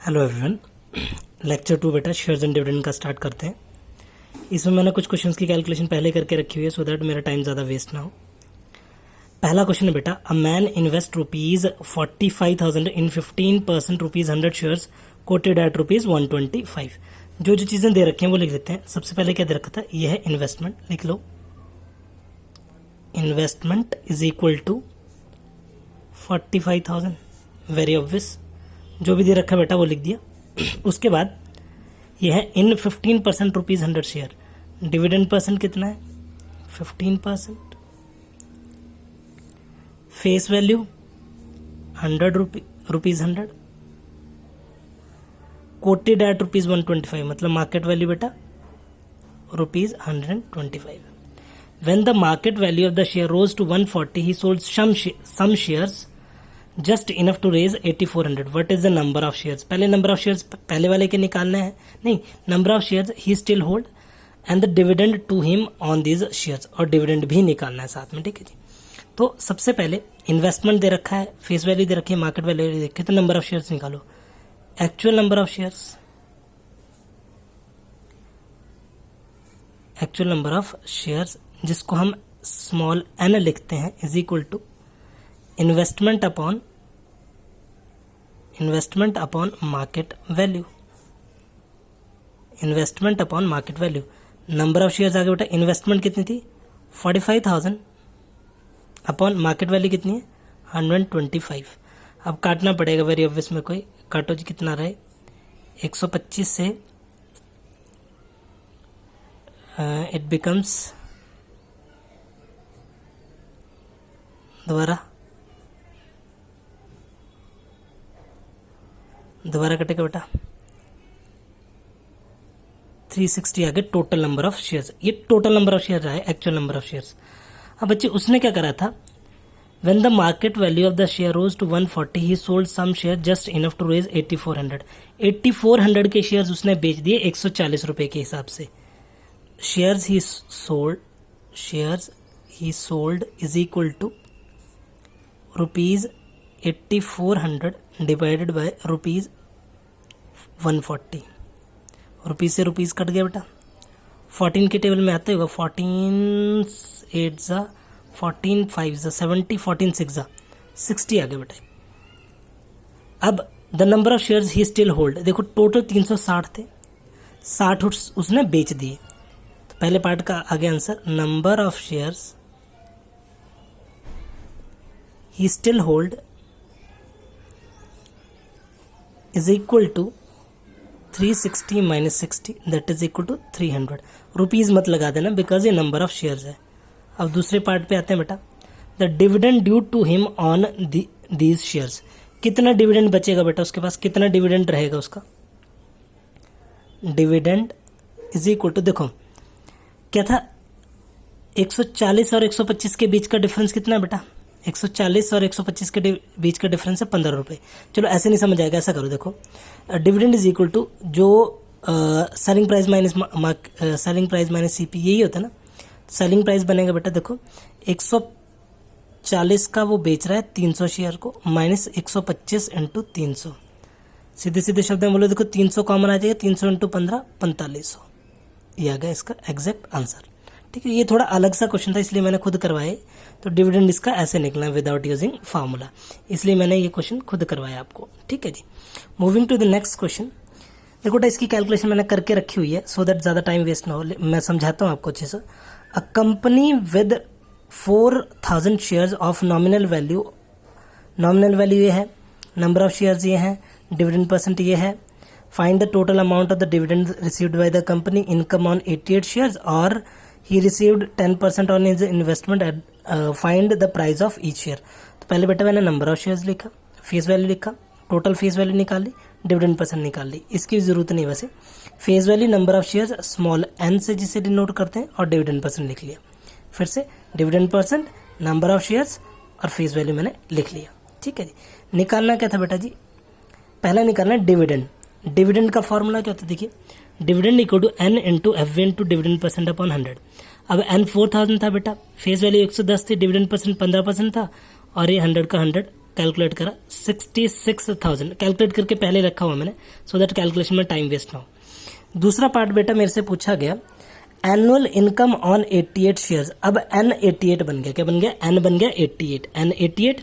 Hello everyone, lecture 2 बेटा shares and dividend का start करते हैं। इसमें मैंने कुछ क्वेश्चंस की कैलकुलेशन पहले करके रखी हुई है सो दैट मेरा टाइम ज़्यादा वेस्ट ना हो। पहला क्वेश्चन है बेटा, a man invest ₹45,000 in 15% ₹100 shares quoted at ₹125। जो जो चीज़ें दे रखी हैं वो लिख देते हैं। सबसे पहले क्या दे रखा था, ये है इन्वेस्टमेंट, लिख लो। Investment is equal to 45,000, very obvious. जो भी दे रखा बेटा वो लिख दिया। उसके बाद ये है इन 15% ₹100 शेयर। डिविडेंड परसेंट कितना है, 15%। Face value 100 rupees 100, quoted at ₹125, मतलब मार्केट वैल्यू बेटा ₹125। When the market value of the share rose to 140, he sold some shares just enough to raise 8400. What is the number of shares? पहले number of shares पहले वाले के निकालना है, नहीं, number of shares he still hold and the dividend to him on these shares, और dividend भी निकालना है साथ में, ठीक है जी। तो सबसे पहले इन्वेस्टमेंट दे रखा है, फेस वैल्यू दे रखी है, मार्केट वैल्यू दे रखी है, तो नंबर ऑफ शेयर्स निकालो। Actual number of shares, actual number of shares जिसको हम स्मॉल n लिखते हैं, is equal to investment upon market value. Investment upon market value. Number of shares आगे बेटा, इन्वेस्टमेंट कितनी थी 45,000 अपॉन मार्केट वैल्यू कितनी है 125। अब काटना पड़ेगा, वेरी ऑब्वियस में कोई काटो जी, कितना रहे 125 से इट बिकम्स, दोबारा कटेगा बेटा 360 आगे टोटल नंबर ऑफ शेयर्स। ये टोटल नंबर ऑफ शेयर रहा है, एक्चुअल नंबर ऑफ शेयर्स। अब बच्चे उसने क्या करा था, when the market value of the share rose to 140, he sold some share just enough to raise 8400। 8400 के शेयर्स उसने बेच दिए 140 रुपए के हिसाब से। Shares he sold is equal to ₹8400 divided by ₹140। Rupees से रुपीज कट गया बेटा, 14 के टेबल में आते होगा, 14 8 जा 14 5 जा 70, 14 6 जा 60 आ गया बेटा। अब the number of shares he still hold, देखो टोटल 360 थे, 60 उसने बेच दिए। तो पहले पार्ट का आगे answer, number of shares he still hold is equal to 360 minus 60, that is equal to 300। Rupees मत लगा देना बिकॉज ये नंबर ऑफ शेयर्स है। अब दूसरे पार्ट पे आते हैं बेटा, the dividend due to him on these shares. कितना डिविडेंड बचेगा बेटा उसके पास, कितना डिविडेंड रहेगा उसका, डिविडेंड इज इक्वल टू, देखो क्या था 140 और 125 के बीच का डिफरेंस कितना है बेटा, 140 और 125 के बीच का डिफरेंस है 15 रुपए। चलो ऐसे नहीं समझ आएगा, ऐसा करो, देखो डिविडेंड इज इक्वल टू जो सेलिंग प्राइस माइनस सीपी, यही होता है ना। सेलिंग प्राइस बनेगा बेटा, देखो 140 का वो बेच रहा है 300 शेयर को, माइनस 125 इंटू 300। सीधे सीधे शब्द में बोलो, देखो 300 कॉमन आ जाएगा, 300 इंटू 15 4500। ये आ गया इसका एग्जैक्ट आंसर, ठीक है। ये थोड़ा अलग सा क्वेश्चन था इसलिए मैंने खुद करवाए। तो डिविडेंड इसका ऐसे निकला विदाउट यूजिंग फार्मूला, इसलिए मैंने ये क्वेश्चन खुद करवाया आपको, ठीक है जी। Moving to the next question. देखो बेटा इसकी कैलकुलेशन मैंने करके रखी हुई है सो दैट ज़्यादा टाइम वेस्ट ना हो, मैं समझाता हूँ आपको अच्छे से। A company with 4000 shares of nominal value ये है, नंबर ऑफ शेयर्स ये हैं, डिविडेंड परसेंट ये है। Find the total amount of the dividend received by the company, income on 88 shares, और he received 10% on his investment at find the price of each share। तो पहले बेटा मैंने number of shares लिखा, face value लिखा, total face value निकाल ली, dividend percent निकाल ली। इसकी जरूरत नहीं वैसे, face value number of shares small n से जिसे डिनोट करते हैं, और डिविडेंड परसेंट लिख लिया। फिर से dividend percent, number of shares और फेस वैल्यू मैंने लिख लिया, ठीक है जी। निकालना क्या था बेटा जी, पहला निकालना डिविडेंड। डिविडेंड का फॉर्मूला क्या होता है, देखिए dividend equal to n into F V into dividend percent upon 100। अब n 4000 था बेटा, फेस वैल्यू 110 थी, डिविडेंड परसेंट 15% था, और ये 100 का 100 कैलकुलेट करा 66,000, कैलकुलेट करके पहले रखा हुआ मैंने, सो दैट कैलकुलेशन में टाइम वेस्ट ना हो। दूसरा पार्ट बेटा मेरे से पूछा गया एनुअल इनकम ऑन 88 शेयर्स। अब N 88 बन गया, क्या बन गया? N बन गया 88, N 88,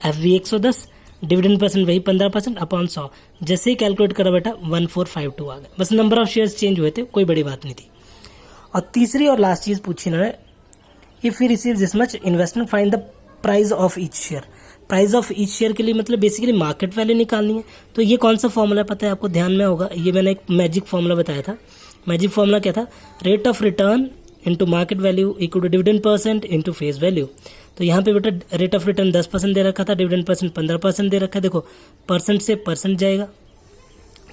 FV 110, डिविडेंड परसेंट वही 15% अपॉन 100। जैसे ही कैलकुलेट करा बेटा 1452 आ गया, बस नंबर ऑफ शेयर्स चेंज हुए थे, कोई बड़ी बात नहीं थी। और तीसरी और लास्ट चीज पूछी इन्होंने, if you receive this much investment find the price of each share. Price of each share के लिए मतलब बेसिकली मार्केट वैल्यू निकालनी है। तो ये कौन सा फॉर्मूला पता है आपको, ध्यान में होगा, ये मैंने एक मैजिक फॉर्मूला बताया था। मैजिक फॉर्मूला क्या था? Rate of return into market value equal to dividend percent into face value. तो यहाँ पे बेटा रेट ऑफ रिटर्न 10% दे रखा था, डिविडेंड परसेंट 15% दे रखा है। देखो परसेंट से परसेंट जाएगा,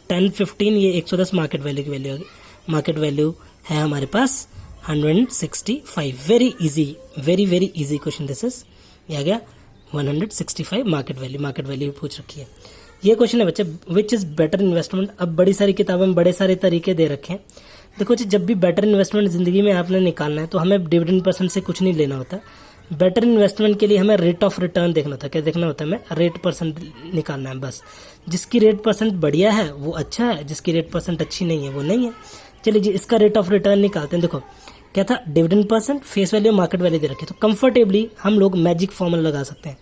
10, 15, ये 110 मार्केट वैल्यू की वैल्यू होगी। मार्केट वैल्यू है हमारे पास 165। Very easy, very very easy question this is. ये आ गया 165 मार्केट वैल्यू पूछ रखी है। ये क्वेश्चन है बच्चे, विच इज बेटर इन्वेस्टमेंट। अब बड़ी सारी किताबों में बड़े सारे तरीके दे रखे हैं। देखो जी, जब भी बेटर इन्वेस्टमेंट जिंदगी में आपने निकालना है तो हमें डिविडेंड परसेंट से कुछ नहीं लेना होता। बेटर इन्वेस्टमेंट के लिए हमें रेट ऑफ रिटर्न देखना होता है। क्या देखना होता है? हमें रेट परसेंट निकालना है बस। जिसकी रेट परसेंट बढ़िया है वो अच्छा है, जिसकी रेट परसेंट अच्छी नहीं है वो नहीं है। चलिए जी, इसका रेट ऑफ रिटर्न निकालते हैं। देखो क्या था, dividend percent, face value, market value दे रखी है। तो कंफर्टेबली हम लोग मैजिक फॉर्मूला लगा सकते हैं।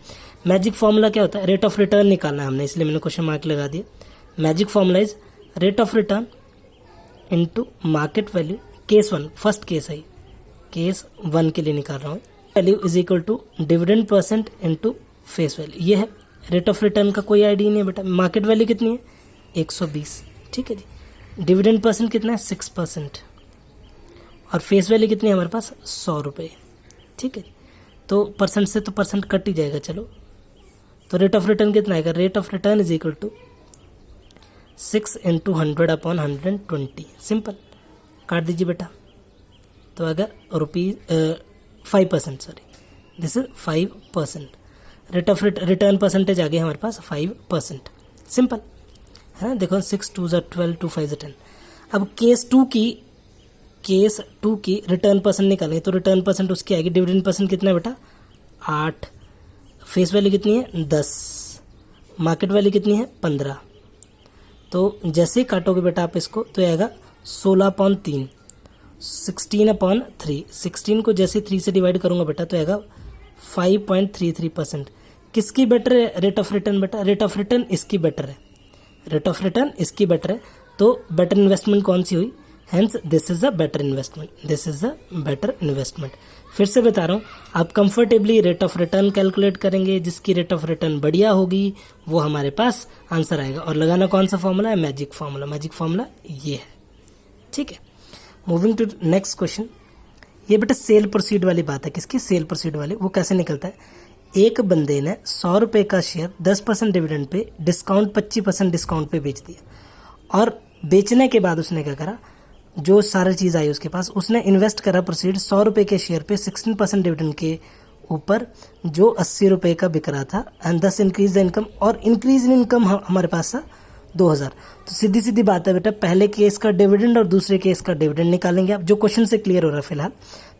मैजिक फॉर्मूला क्या होता है? रेट ऑफ रिटर्न निकालना है हमने, इसलिए मैंने क्वेश्चन मार्क लगा दिया। Magic formula is rate of return into market value. Case 1 first case है, केस 1 के लिए निकाल रहा हूँ। Value is equal to dividend percent into face value. ये है रेट ऑफ रिटर्न का कोई आइडिया नहीं है बेटा। मार्केट वैल्यू कितनी है? 120, ठीक है जी। डिविडेंड परसेंट कितना है? 6%। और फेस वैल्यू कितनी है हमारे पास? 100 रुपये, ठीक है। तो परसेंट से तो परसेंट कट ही जाएगा, चलो। तो रेट ऑफ रिटर्न कितना आएगा? Rate of return is equal to 6 into 100 upon 120। Simple, काट दीजिए बेटा। तो अगर ₹5%, sorry this is 5%। Rate of return percentage आ गई हमारे पास 5%। सिंपल है ना। देखो 6 2 12, 2 5 10। अब केस 2 की रिटर्न परसेंट निकालेंगे तो रिटर्न परसेंट उसकी आएगी। डिविडेंड परसेंट कितना है बेटा? 8। फेस वैल्यू कितनी है? 10। मार्केट वैल्यू कितनी है? 15। तो जैसे ही काटोगे बेटा आप इसको तो आएगा 16/3, 16/3। 16 को जैसे 3 से डिवाइड करूंगा बेटा तो आएगा 5.33%। किसकी बेटर है रेट ऑफ रिटर्न बेटा? रेट ऑफ रिटर्न इसकी बेटर है, रेट ऑफ रिटर्न इसकी बेटर है। तो बेटर इन्वेस्टमेंट कौन सी हुई? Hence this is a better investment, this is a better investment. फिर से बता रहा हूँ, आप comfortably rate of return calculate करेंगे। जिसकी रेट ऑफ रिटर्न बढ़िया होगी वो हमारे पास आंसर आएगा। और लगाना कौन सा फॉर्मूला है? Magic formula. मैजिक फॉर्मूला ये है, ठीक है। Moving to next question. ये बेटा सेल प्रोसीड वाली बात है। किसकी? सेल प्रोसीड वाली। वो कैसे निकलता है? एक बंदे ने 100 रुपये का share 10% dividend pay discount 25% discount पे बेच दिया। और बेचने के बाद उसने क्या करा, जो सारी चीज़ आई उसके पास, उसने इन्वेस्ट करा प्रोसीड 100 रुपये के शेयर पे 16% डिविडेंड के ऊपर, जो 80 रुपये का बिक रहा था। एंड दस इंक्रीज द इनकम, और इंक्रीज इन इनकम हमारे पास था 2000। तो सीधी सीधी बात है बेटा, पहले केस का डिविडेंड और दूसरे केस का डिविडेंड निकालेंगे आप, जो क्वेश्चन से क्लियर हो रहा है फिलहाल।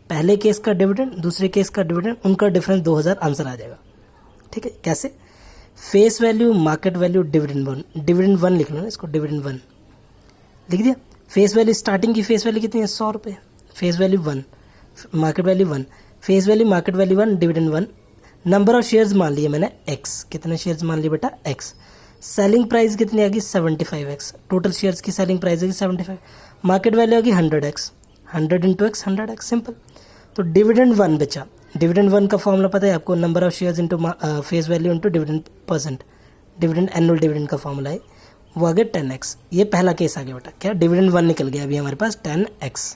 पहले केस का डिविडेंड, दूसरे केस का डिविडेंड, उनका डिफरेंस 2000 आंसर आ जाएगा, ठीक है। कैसे? Face value, market value, dividend 1। Dividend 1 लिख लो ना इसको, डिविडेंड 1 लिख दिया। फेस वैल्यू, स्टार्टिंग की फेस वैल्यू कितनी है? 100 रुपये। Face value 1, market value 1। Face value, market value 1, dividend 1। Number of shares मान लिए मैंने x। कितने शेयर्स मान लिए बेटा? x। सेलिंग प्राइस कितनी आ गई? 75x। टोटल शेयर्स की सेलिंग प्राइस आ गई 75। मार्केट वैल्यू आ गई 100x। 100 into x 100x, simple. तो डिविडेंड 1 बचा। डिविडेंड 1 का फॉर्मूला पता है आपको? Number of shares into face value into dividend percent. Dividend annual dividend का फॉर्मूला है वो आ गया 10x। ये पहला केस आ गया बेटा। क्या? डिविडेंड 1 निकल गया अभी हमारे पास 10x।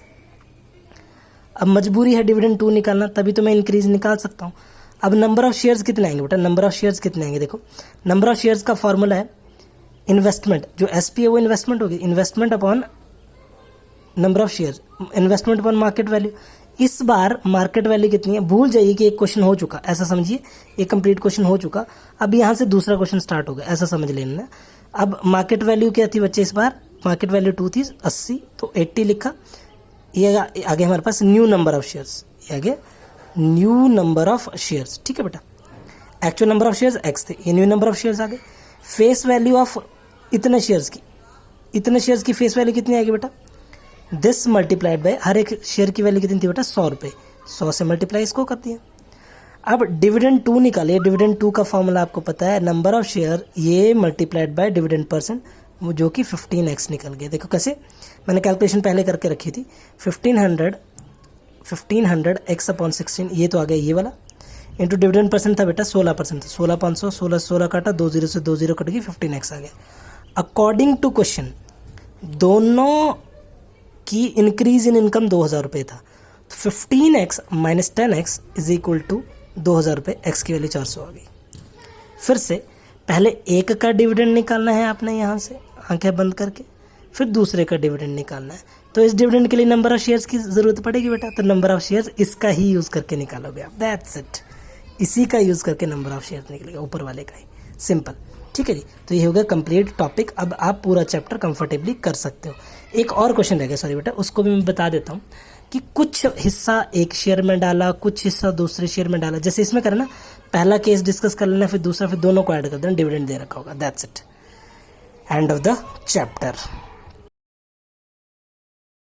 अब मजबूरी है डिविडेंड 2 निकालना, तभी तो मैं इंक्रीज निकाल सकता हूँ। अब नंबर ऑफ शेयर्स कितने आएंगे बेटा? नंबर ऑफ शेयर्स कितने आएंगे? देखो नंबर ऑफ शेयर्स का फॉर्मूला है इन्वेस्टमेंट, जो एसपी है वो इन्वेस्टमेंट होगी। Investment upon number of shares, investment upon market value. इस बार मार्केट वैल्यू कितनी है? भूल जाइए कि एक क्वेश्चन हो चुका, ऐसा समझिए, एक कंप्लीट क्वेश्चन हो चुका। अब यहाँ से दूसरा क्वेश्चन स्टार्ट होगा, ऐसा समझ लेना। अब मार्केट वैल्यू क्या थी बच्चे इस बार? मार्केट वैल्यू 2 थी 80, तो 80 लिखा। ये आगे हमारे पास न्यू नंबर ऑफ शेयर्स, ये आगे न्यू नंबर ऑफ शेयर्स, ठीक है बेटा। Actual number of shares x थे, ये न्यू नंबर ऑफ शेयर्स आ गए। फेस वैल्यू ऑफ इतने शेयर्स की फेस वैल्यू कितनी आएगी बेटा, दिस मल्टीप्लाइड बाय हर एक शेयर की वैल्यू कितनी थी बेटा 100 रुपये, 100 से मल्टीप्लाई इसको कर दिया। अब डिविडेंड 2 निकालिए, डिविडेंड 2 का फॉर्मूला आपको पता है, नंबर ऑफ शेयर ये मल्टीप्लाइड बाय डिविडेंड परसेंट, जो कि 15x निकल गया। देखो कैसे, मैंने कैलकुलेशन पहले करके रखी थी, 1500 x अपॉन 16, ये तो आ गया ये वाला, इंटू डिविडेंड परसेंट था बेटा 16% था, 16,500, 16 काटा, 20 से 20 कट गई, 15x आ गया। अकॉर्डिंग टू क्वेश्चन दोनों की इंक्रीज इन इनकम 2,000 रुपये था, तो 15x minus 10x is equal to 2,000 रुपये, x की वैल्यू 400 आ गई। फिर से पहले एक का डिविडेंड निकालना है आपने यहाँ से आंखें बंद करके, फिर दूसरे का डिविडेंड निकालना है। तो इस डिविडेंड के लिए नंबर ऑफ शेयर्स की ज़रूरत पड़ेगी बेटा, तो नंबर ऑफ शेयर्स इसका ही यूज़ करके निकालोगे आप, दैट्स इट, इसी का यूज़ करके नंबर ऑफ शेयर्स निकलेगा, ऊपर वाले का ही, सिंपल। ठीक है जी, तो ये हो गया कंप्लीट टॉपिक। अब आप पूरा चैप्टर कंफर्टेबली कर सकते हो। एक और क्वेश्चन रह गया, सॉरी बेटा, उसको भी मैं बता देता हूँ कि कुछ हिस्सा एक शेयर में डाला, कुछ हिस्सा दूसरे शेयर में डाला। जैसे इसमें करना, पहला केस डिस्कस कर लेना, फिर दूसरा, फिर दोनों को ऐड कर देना, डिविडेंड दे रखा होगा, that's it, end of the chapter.